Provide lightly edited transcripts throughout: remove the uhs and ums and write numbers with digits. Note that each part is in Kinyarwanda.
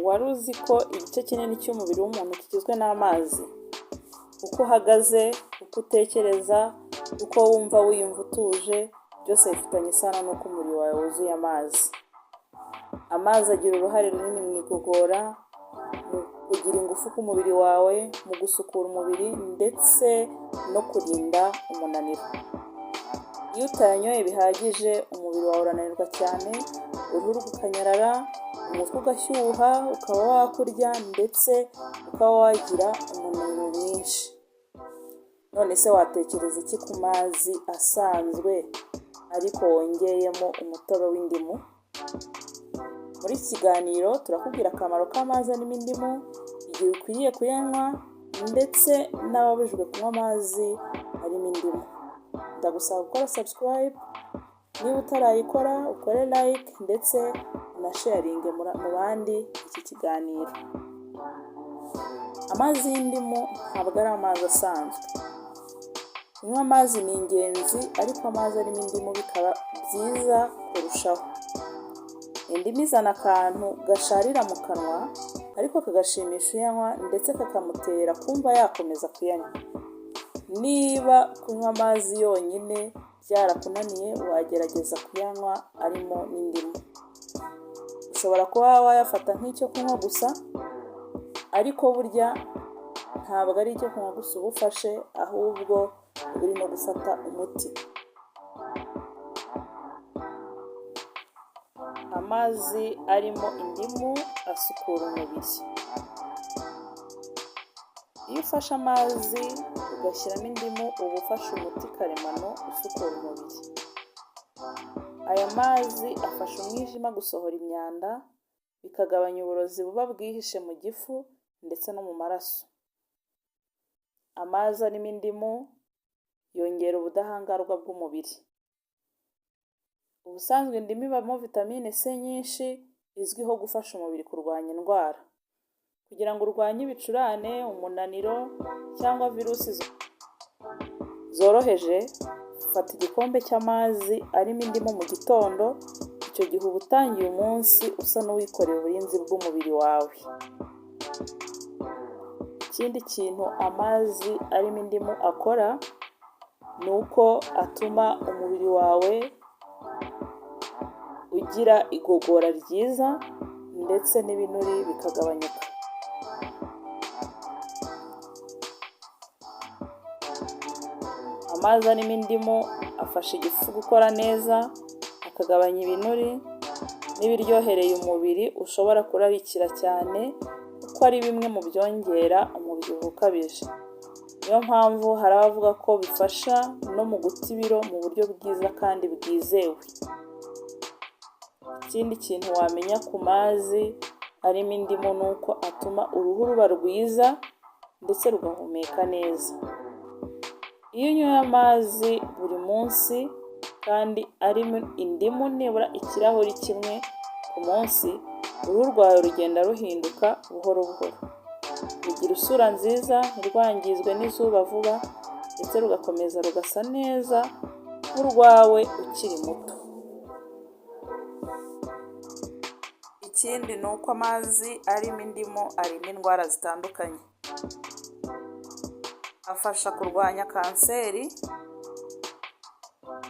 wari uzi ko igice kinini cy'umubiri w'umuntu kigizwe n'amazi? Uko uhagaze, uko utekereza, uko wumva wiyumva utuje, byose bifitanye isano n'uko umubiri wawe wuzuye amazi. Amazi agira uruhare runini mu igogora, mu kugira ingufu k'umubiri wawe, mu gusukura umubiri ndetse no kurinda umunaniro. Iyo utayanyoye bihagije, umubiri wawe urananirwa cyane, uruhu rukanyarara, umutwe ugashyuha, ukaba wakurya ndetse ukaba wagira umunaniro mwinshi. None se watekereza iki ku mazi asanzwe ariko wongeyemo umutobe w'indimu? Muri iki kiganiro turakubwira akamaro k'amazi arimo indimu, igihe ukwiriye kuyanywa ndetse n'ababujijwe kunywa amazi arimo indimu. Ndagusaba gukora subscribe, niba utarayikora ukore like ndetse unasharinge mu bandi iki kiganiro. Amazi y'indimu ntabwo ari amazi asanzwe. Kunywa amazi ni ingenzi, ariko amazi arimo indimu bikaba byiza kurushaho. Indimu izana akantu gasharira mu kanwa, ariko kagashimisha uyanywa ndetse kakamutera kumva yakomeza kuyanywa. Niba kunywa amazi yonyine byarakunaniye, wagerageza kuyanywa arimo n'indimu. Ushobora kuba wayafata nk'icyo kunywa gusa, ariko burya ntabwo ari icyo kunywa gusa uba ufashe, ahubwo uri no gufata umuti. Amazi arimo indimu asukura umubiri. Iyo ufashe amazi ugashyiramo indimu, uba ufashe umuti karemano usukura umubiri. Aya mazi afasha umwijima gusohora imyanda, bikagabanya uburozi buba bwihishe mu gifu ndetse no mu maraso. Amazi arimo indimu yongera ubudahangarwa bw'umubiri. Ubusanzwe indimu ibamo vitamine C nyinshi, izwiho gufasha umubiri kurwanya indwara. Kugira ngo urwanye ibicurane, umunaniro cyangwa virusi zoroheje, fata igikombe cy'amazi arimo indimu mu gitondo. Icyo gihe uba utangiye umunsi usa n'uwikoreye uburinzi bw'umubiri wawe. Ikindi kintu amazi arimo indimu akora ni uko atuma umubiri wawe ugira igogora ryiza ndetse n'ibinure bikagabanyuka. Amazi arimo indimu afasha igifu gukora neza, akagabanya ibinure n'ibiryohereye umubiri ushobora kurarikira cyane, kuko ari bimwe mu byongera umubyibuho ukabije. Niyo mpamvu hari abavuga ko bifasha no mu guta ibiro mu buryo bwiza kandi bwizewe. Ikindi kintu wamenya ku mazi arimo indimu ni uko atuma uruhu ruba rwiza ndetse rugahumeka neza. Iyo unyoye amazi buri munsi kandi arimo indimu nibura ikirahuri kimwe ku munsi, uruhu rwawe rugenda ruhinduka buhoro buhoro. Rugira isura nziza, ntirwangizwe n'izuba vuba ndetse rugakomeza rugasa neza nk'urwawe ukiri muto. Ikindi ni uko amazi arimo indimu arinda indwara zitandukanye. Afasha kurwanya kanseri.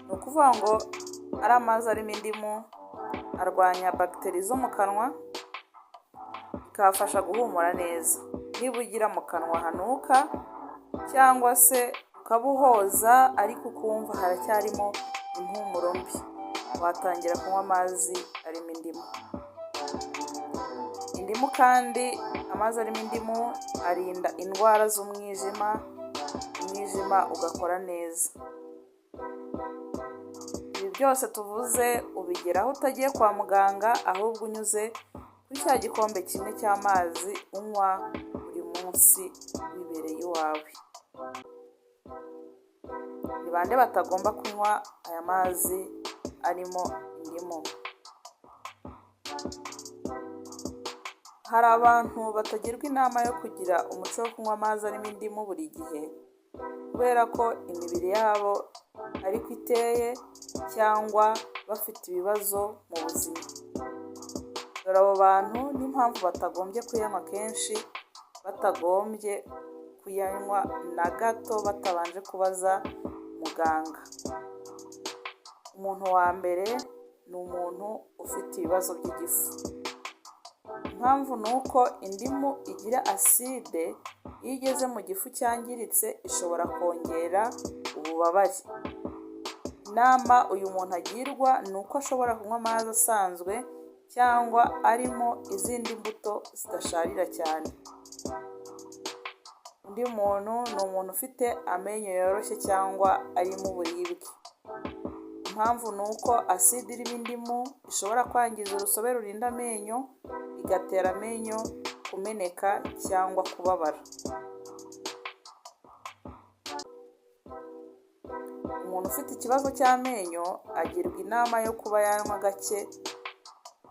Ni ukuvuga ngo ari amazi arimo indimu arwanya bagiteri zo mu kanwa, bikabafasha guhumura neza. Niba ugira mu kanwa hanuka cyangwa se ukabuhoza ariko ukumva haracyarimo impumuro mbi, watangira kunywa amazi arimo indimu. Indimu kandi, amazi arimo indimu arinda indwara z'umwijima, umwijima ugakora neza. Ibi byose tuvuze ubigeraho utagiye kwa muganga, ahubwo unyuze kuri cya gikombe kimwe cy'amazi unywa buri munsi wibereye iwawe. Ni bande batagomba kunywa aya mazi arimo indimu? Hari abantu batagirwa inama yo kugira umuco wo kunywa amazi arimo indimu buri gihe, kubera ko imibiri yabo ariko iteye cyangwa bafite ibibazo mu buzima. dore abo bantu n'impamvu batagombye kuyanywa kenshi, batagombye kuyanywa na gato batabanje kubaza muganga. Umuntu wa mbere ni umuntu ufite ibibazo by'igifu. Impamvu ni uko indimu igira aside, iyo igeze mu gifu cyangiritse ishobora kongera ububabare. Inama uyu muntu agirwa ni uko ashobora kunywa amazi asanzwe cyangwa arimo izindi mbuto zidasharira cyane. Undi muntu ni umuntu ufite amenyo yoroshye cyangwa arimo uburibwe. Impamvu ni uko aside irimo indimu ishobora kwangiza urusobe rurinda amenyo, igatera amenyo kumeneka cyangwa kubabara. Umuntu ufite ikibazo cy'amenyo agirwa inama yo kuba yanywa gake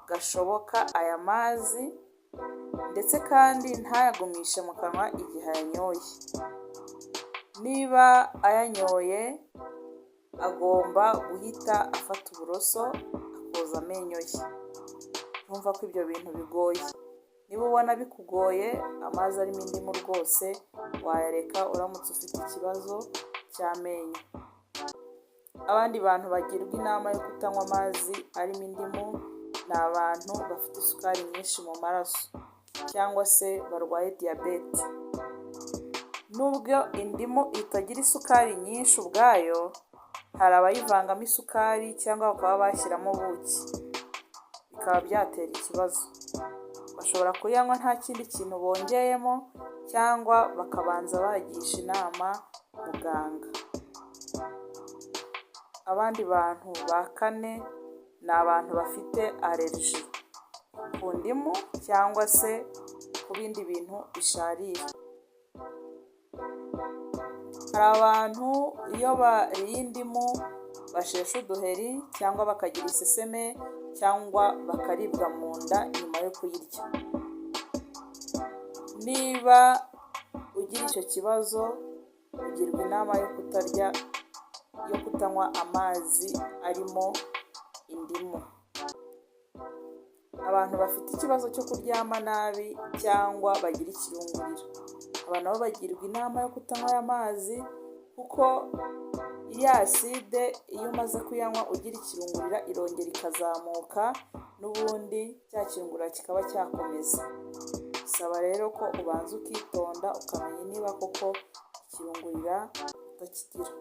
gashoboka aya mazi, ndetse kandi ntayagumishe mu kanwa igihe ayanyoye. Niba ayanyoye agomba guhita afata uburoso akoza amenyo ye. Urumva ko ibyo bintu bigoye. Niba ubona bikugoye, amazi arimo indimu rwose wayareka uramutse ufite ikibazo cy'amenyo. Abandi bantu bagirwa inama yo kutanywa amazi arimo indimu ni abantu bafite isukari nyinshi mu maraso cyangwa se barwaye diyabete. Nubwo indimu itagira isukari nyinshi ubwayo, hari abayivangamo isukari cyangwa bakaba bashyiramo ubuki, bikaba byatera ikibazo. Bashobora kuyanywa nta kindi kintu bongeyemo cyangwa bakabanza bagisha inama muganga. Abandi bantu ba kane ni abantu bafite allergy ku ndimu cyangwa se ku bindi bintu bisharira. Hari abantu iyo bariye indimu bashesha uduheri cyangwa bakagira iseseme cyangwa bakaribwa mu nda nyuma yo kuyirya. Niba ugira icyo kibazo, ugirwa inama yo kutanywa amazi arimo indimu. Abantu bafite ikibazo cyo kuryama nabi cyangwa bagira ikirunguriro, aba nabo bagirwa inama yo kutanywa aya mazi, kuko iriya aside iyo umaze kuyanywa ugira ikirungurira irongera ikazamuka, n'ubundi cya kirungurira kikaba cyakomeza. Bisaba rero ko ubanza ukitonda ukamenya niba koko ikirungurira utakigira.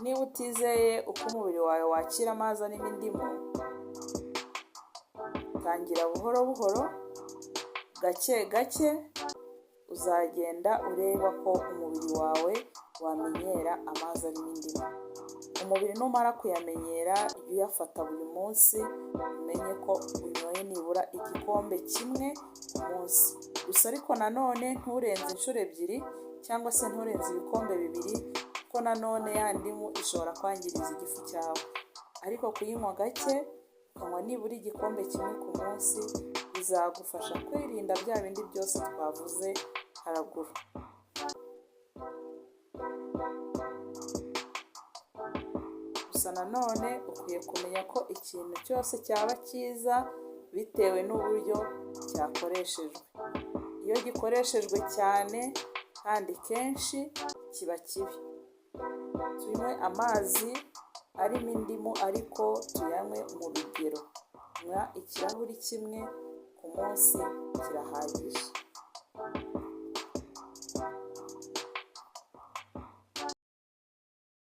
Niba utizeye uko umubiri wawe wakira amazi arimo indimu, tangira buhoro buhoro, gake gake uzagenda ureba ko umubiri wawe wamenyera amazi arimo indimu. Umubiri numara kuyamenyera, jya uyafata buri munsi, umenye ko unyoye nibura igikombe kimwe ku munsi. Gusa ariko nanone nturenze inshuro ebyiri cyangwa se nturenze ibikombe bibiri, kuko nanone ya ndimu ishobora kwangiriza igifu cyawe. Ariko kuyinywa gake, ukanywa nibura igikombe kimwe ku munsi, bizagufasha kwirinda bya bindi byose twavuze haraguru. Gusa nanone ukwiye kumenya ko ikintu cyose cyaba cyiza bitewe n'uburyo cyakoreshejwe. Iyo gikoreshejwe cyane kandi kenshi kiba kibi. Tunywe amazi arimo indimu ariko tuyanywe mu rugero. Nywa ikirahuri kimwe ku munsi kirahagije.